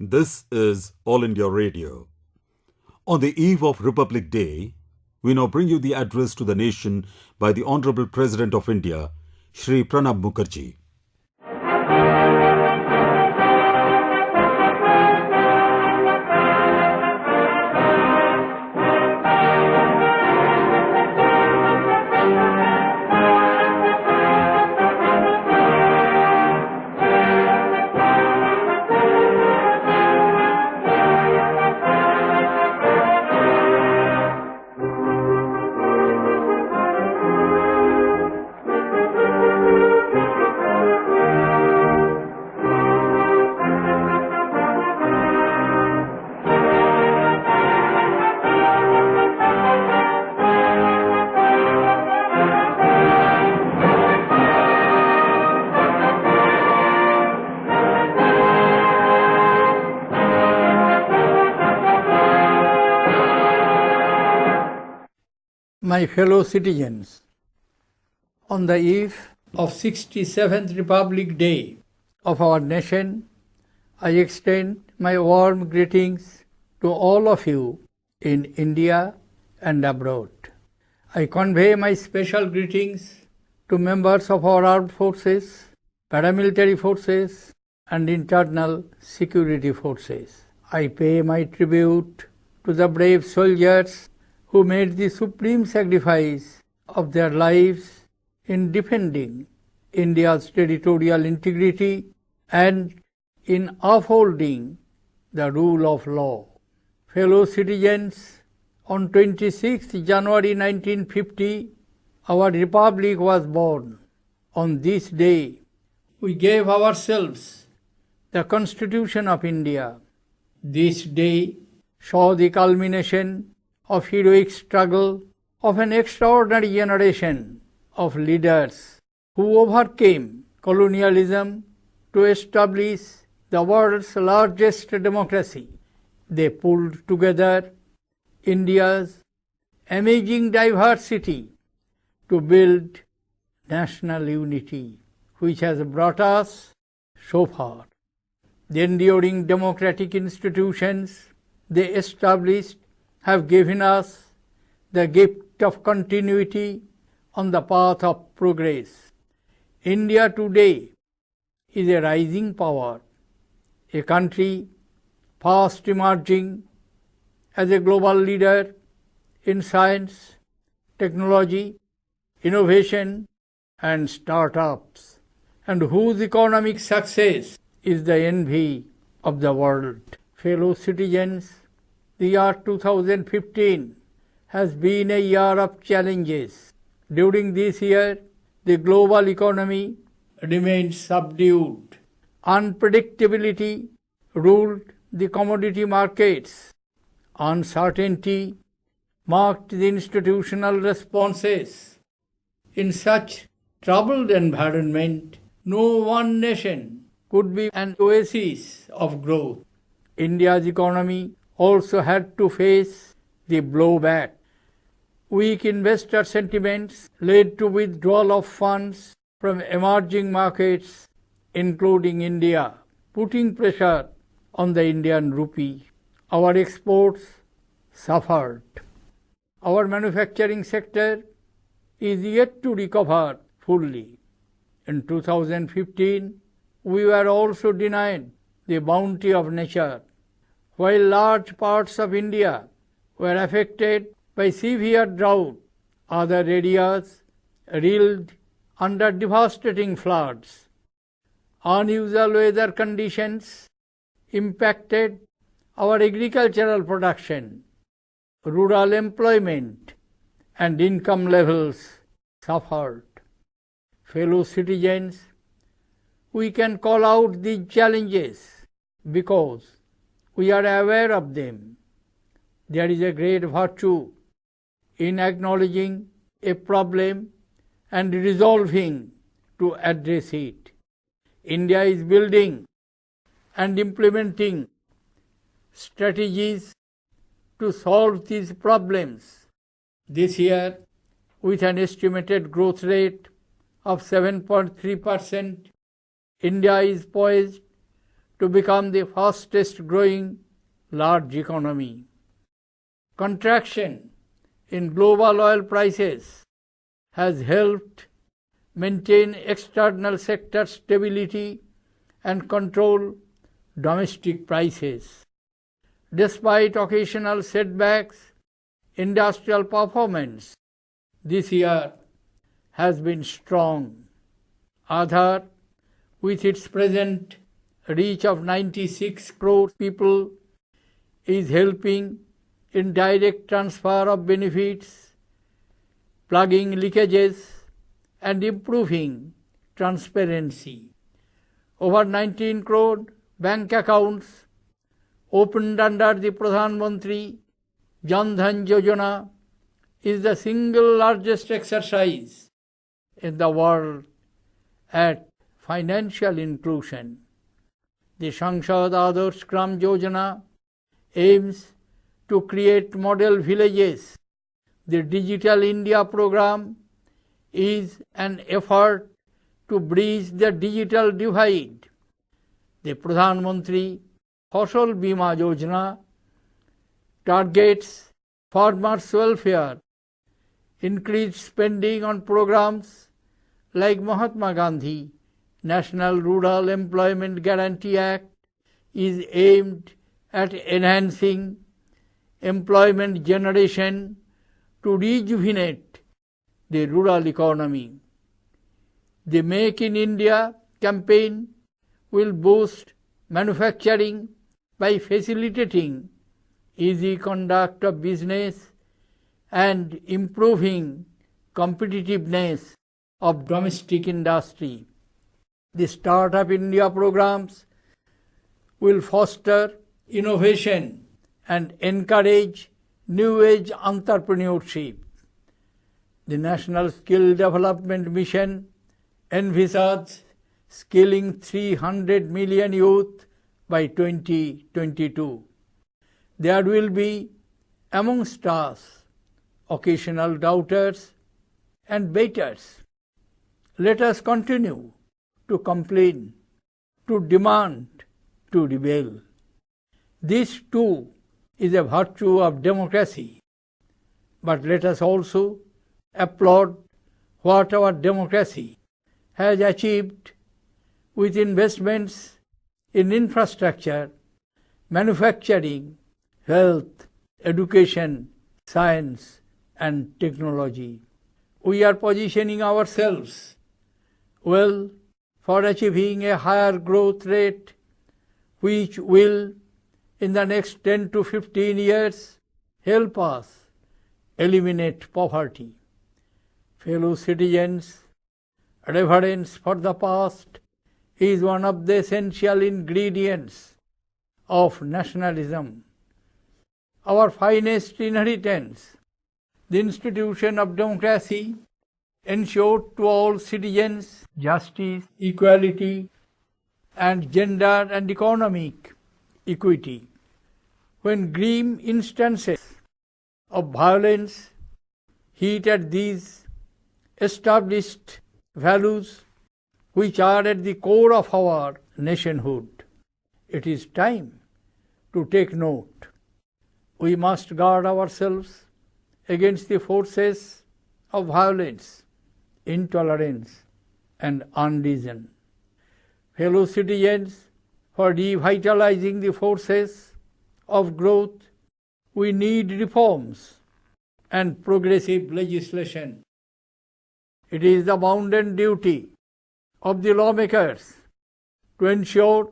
This is All India Radio. On the eve of Republic Day, we now bring you the address to the nation by the Honorable President of India, Shri Pranab Mukherjee. My fellow citizens, on the eve of 67th Republic Day of our nation, I extend my warm greetings to all of you in India and abroad. I convey my special greetings to members of our armed forces, paramilitary forces, and internal security forces. I pay my tribute to the brave soldiers who made the supreme sacrifice of their lives in defending India's territorial integrity and in upholding the rule of law. Fellow citizens, on 26th January 1950, our republic was born. On this day, we gave ourselves the Constitution of India. This day saw the culmination of heroic struggle of an extraordinary generation of leaders who overcame colonialism to establish the world's largest democracy. They pulled together India's amazing diversity to build national unity, which has brought us so far. The enduring democratic institutions they established have given us the gift of continuity on the path of progress. India today is a rising power, a country fast emerging as a global leader in science, technology, innovation, and startups, and whose economic success is the envy of the world. Fellow citizens, the year 2015 has been a year of challenges. During this year, the global economy remained subdued. Unpredictability ruled the commodity markets. Uncertainty marked the institutional responses. In such troubled environment, no one nation could be an oasis of growth. India's economy also had to face the blowback. Weak investor sentiments led to withdrawal of funds from emerging markets, including India, putting pressure on the Indian rupee. Our exports suffered. Our manufacturing sector is yet to recover fully. In 2015, we were also denied the bounty of nature. While large parts of India were affected by severe drought, other areas reeled under devastating floods. Unusual weather conditions impacted our agricultural production. Rural employment and income levels suffered. Fellow citizens, we can call out these challenges because we are aware of them. There is a great virtue in acknowledging a problem and resolving to address it. India is building and implementing strategies to solve these problems. This year, with an estimated growth rate of 7.3%, India is poised to become the fastest growing large economy. Contraction in global oil prices has helped maintain external sector stability and control domestic prices. Despite occasional setbacks, industrial performance this year has been strong. Aadhaar, with its present reach of 96 crore people, is helping in direct transfer of benefits, plugging leakages, and improving transparency. Over 19 crore bank accounts opened under the Pradhan Mantri Jan Dhan Yojana is the single largest exercise in the world at financial inclusion. The Sansad Adarsh Gram Yojana aims to create model villages. The Digital India program is an effort to bridge the digital divide. The Pradhan Mantri Fasal Bima Yojana targets farmers' welfare. Increased spending on programs like Mahatma Gandhi National Rural Employment Guarantee Act is aimed at enhancing employment generation to rejuvenate the rural economy. The Make in India campaign will boost manufacturing by facilitating easy conduct of business and improving competitiveness of domestic industry. The Startup India programs will foster innovation and encourage new age entrepreneurship. The National Skill Development Mission envisages skilling 300 million youth by 2022. There will be amongst us occasional doubters and baiters. Let us continue to complain, to demand, to rebel. This too is a virtue of democracy. But let us also applaud what our democracy has achieved with investments in infrastructure, manufacturing, health, education, science, and technology. We are positioning ourselves well for achieving a higher growth rate, which will, in the next 10 to 15 years, help us eliminate poverty. Fellow citizens, reverence for the past is one of the essential ingredients of nationalism. Our finest inheritance, the institution of democracy, ensured to all citizens justice, equality, and gender and economic equity. When grim instances of violence hit at these established values which are at the core of our nationhood, it is time to take note. We must guard ourselves against the forces of violence, intolerance, and unreason. Fellow citizens, for revitalizing the forces of growth, we need reforms and progressive legislation. It is the bounden duty of the lawmakers to ensure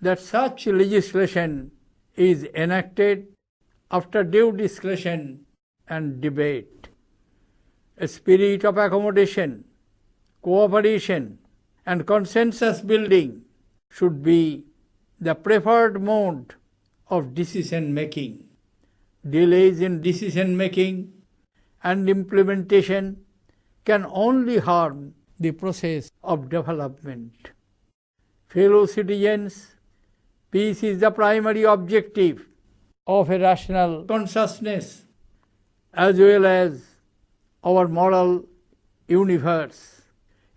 that such legislation is enacted after due discussion and debate. A spirit of accommodation, cooperation, and consensus building should be the preferred mode of decision making. Delays in decision making and implementation can only harm the process of development. Fellow citizens, peace is the primary objective of a rational consciousness as well as our moral universe.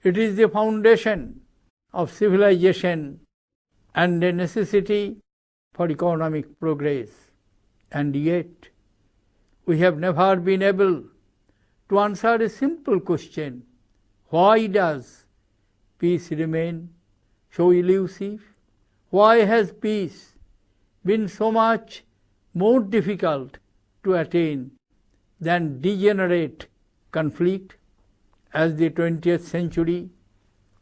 It is the foundation of civilization and a necessity for economic progress. And yet, we have never been able to answer a simple question: why does peace remain so elusive? Why has peace been so much more difficult to attain than degenerate conflict? As the 20th century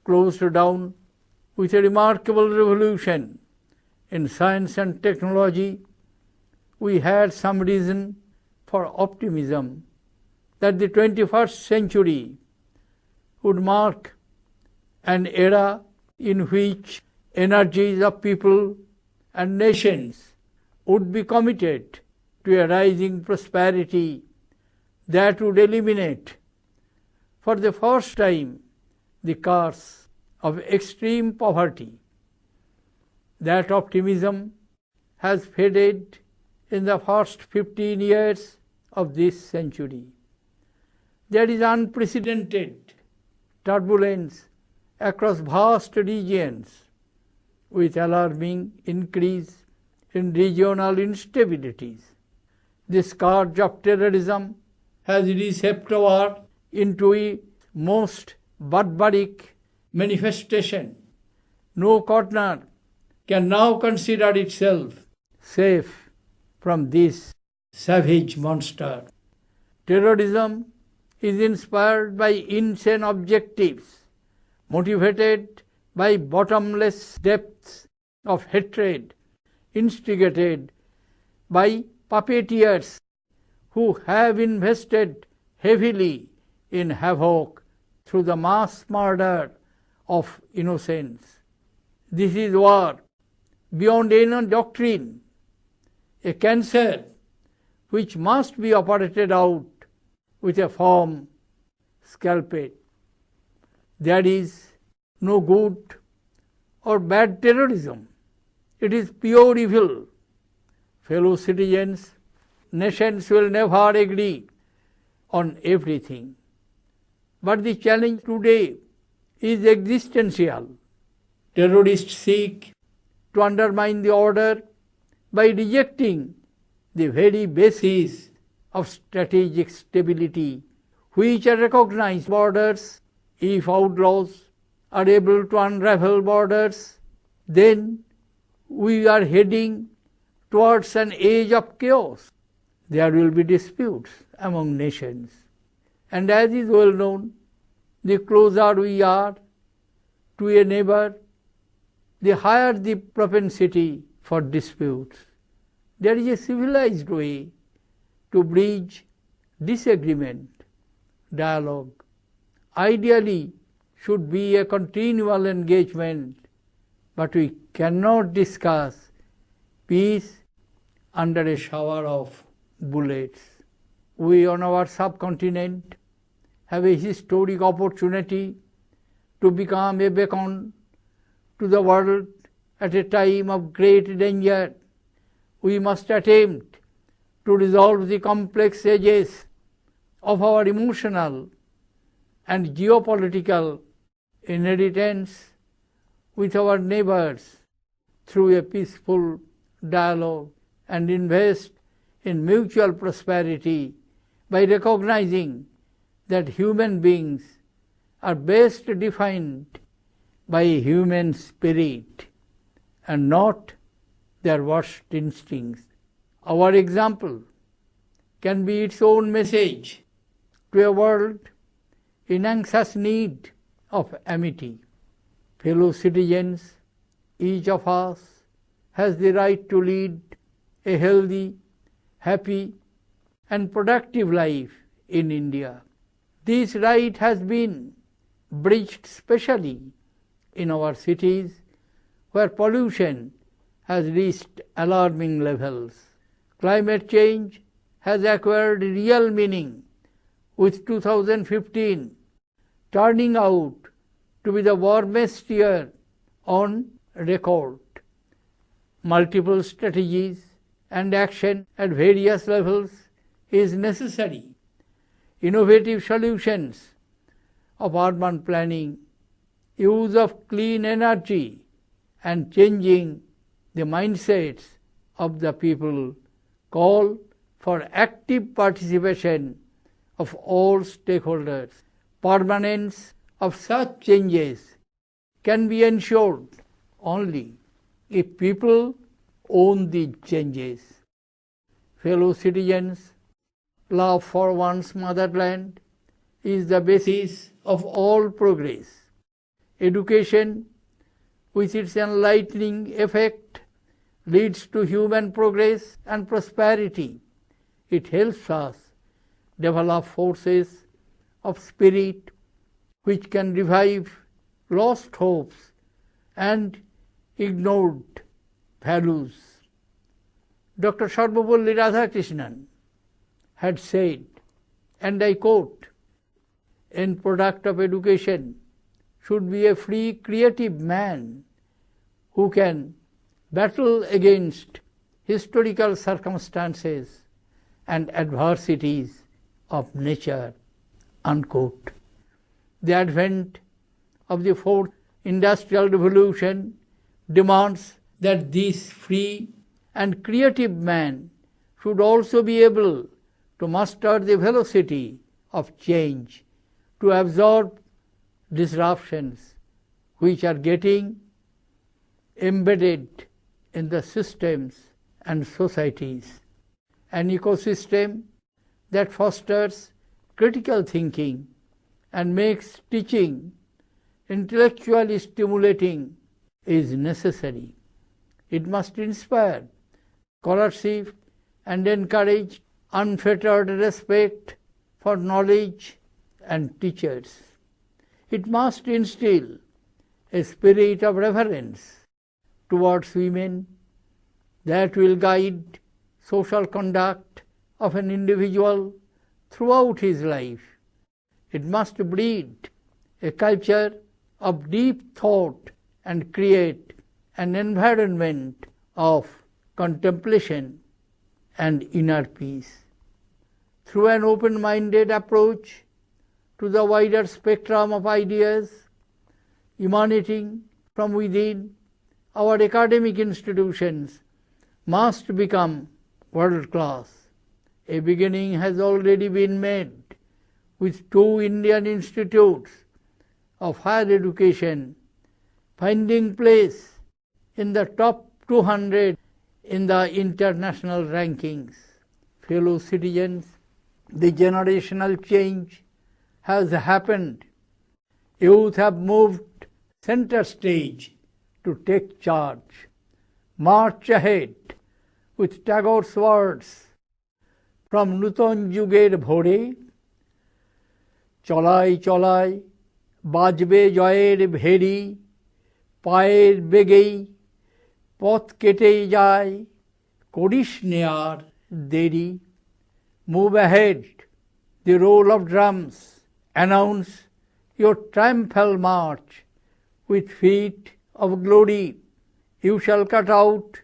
closed down with a remarkable revolution in science and technology, we had some reason for optimism that the 21st century would mark an era in which energies of people and nations would be committed to a rising prosperity that would eliminate, for the first time, the curse of extreme poverty. That optimism has faded in the first 15 years of this century. There is unprecedented turbulence across vast regions, with alarming increase in regional instabilities. The scourge of terrorism has reshaped war into a most barbaric manifestation. No corner can now consider itself safe from this savage monster. Terrorism is inspired by insane objectives, motivated by bottomless depths of hatred, instigated by puppeteers who have invested heavily in havoc through the mass murder of innocents. This is war beyond any doctrine, a cancer which must be operated out with a firm scalpel. There is no good or bad terrorism. It is pure evil. Fellow citizens, nations will never agree on everything. But the challenge today is existential. Terrorists seek to undermine the order by rejecting the very basis of strategic stability, which are recognized borders. If outlaws are able to unravel borders, then we are heading towards an age of chaos. There will be disputes among nations. And as is well known, the closer we are to a neighbor, the higher the propensity for disputes. There is a civilized way to bridge disagreement. Dialogue ideally should be a continual engagement, but we cannot discuss peace under a shower of bullets. We on our subcontinent have a historic opportunity to become a beacon to the world at a time of great danger. We must attempt to resolve the complex edges of our emotional and geopolitical inheritance with our neighbors through a peaceful dialogue and invest in mutual prosperity by recognizing that human beings are best defined by a human spirit and not their worst instincts. Our example can be its own message to a world in anxious need of amity. Fellow citizens, each of us has the right to lead a healthy, happy, and productive life in India. This right has been breached specially in our cities, where pollution has reached alarming levels. Climate change has acquired real meaning, with 2015 turning out to be the warmest year on record. Multiple strategies and action at various levels is necessary. Innovative solutions of urban planning, use of clean energy, and changing the mindsets of the people call for active participation of all stakeholders. Permanence of such changes can be ensured only if people own these changes. Fellow citizens, love for one's motherland is the basis of all progress. Education, with its enlightening effect, leads to human progress and prosperity. It helps us develop forces of spirit which can revive lost hopes and ignored values. Dr. Sarvapalli Radhakrishnan had said, and I quote, "End product of education should be a free, creative man who can battle against historical circumstances and adversities of nature." Unquote. The advent of the fourth industrial revolution demands that this free and creative man should also be able to master the velocity of change, to absorb disruptions which are getting embedded in the systems and societies. An ecosystem that fosters critical thinking and makes teaching intellectually stimulating is necessary. It must inspire scholarship and encourage unfettered respect for knowledge and teachers. It must instill a spirit of reverence towards women that will guide social conduct of an individual throughout his life. It must breed a culture of deep thought and create an environment of contemplation and inner peace. Through an open-minded approach to the wider spectrum of ideas emanating from within, our academic institutions must become world-class. A beginning has already been made with 2 Indian institutes of higher education finding place in the top 200 in the international rankings. Fellow citizens, the generational change has happened. Youth have moved center stage to take charge. March ahead with Tagore's words, from Nuton Juger Bhore, Cholai Cholai, Bajbe Joyer Bheri, Paer Begei, Poth Kete Jai, Kodish Near Deri. Move ahead, the roll of drums, announce your triumphal march with feet of glory. You shall cut out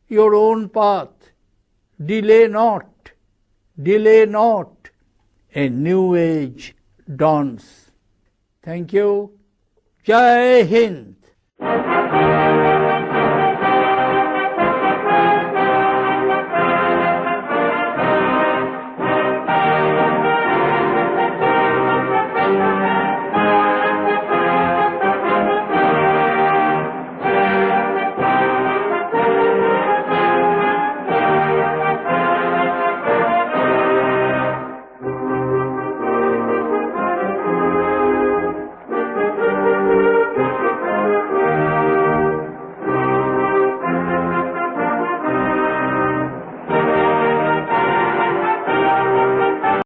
your own path. Delay not, delay not. A new age dawns. Thank you. Jai Hind.